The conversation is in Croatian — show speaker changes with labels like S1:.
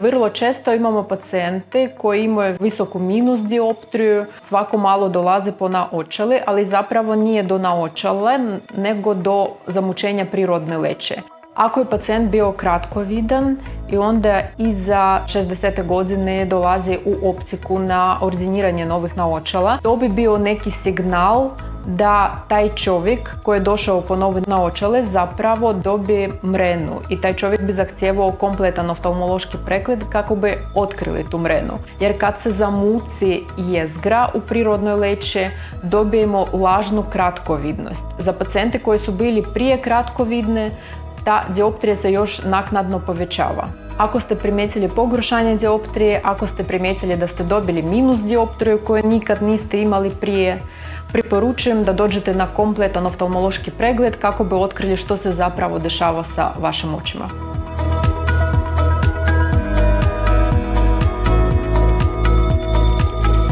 S1: Vrlo često imamo pacijente koji imaju visoku minus dioptriju, svako malo dolaze po naočale, ali zapravo nije do naočale, nego do zamućenja prirodne leće. Ako je pacijent bio kratkovidan i onda iza 60. godine dolazi u optiku na ordiniranje novih naočala, to bi bio neki signal da taj čovjek koji je došao po nove naočale zapravo dobije mrenu i taj čovjek bi zahtijevao kompletan oftalmološki pregled kako bi otkrili tu mrenu. Jer kad se zamuci jezgra u prirodnoj leći, dobijemo lažnu kratkovidnost. Za pacijente koji su bili prije kratkovidne, ta dioptrija se još naknadno povećava. Ako ste primijetili pogoršanje dioptrije, ako ste primijetili da ste dobili minus dioptriju koju nikad niste imali prije, preporučujem da dođete na kompletan oftalmološki pregled kako bi otkrili što se zapravo dešava sa vašim očima.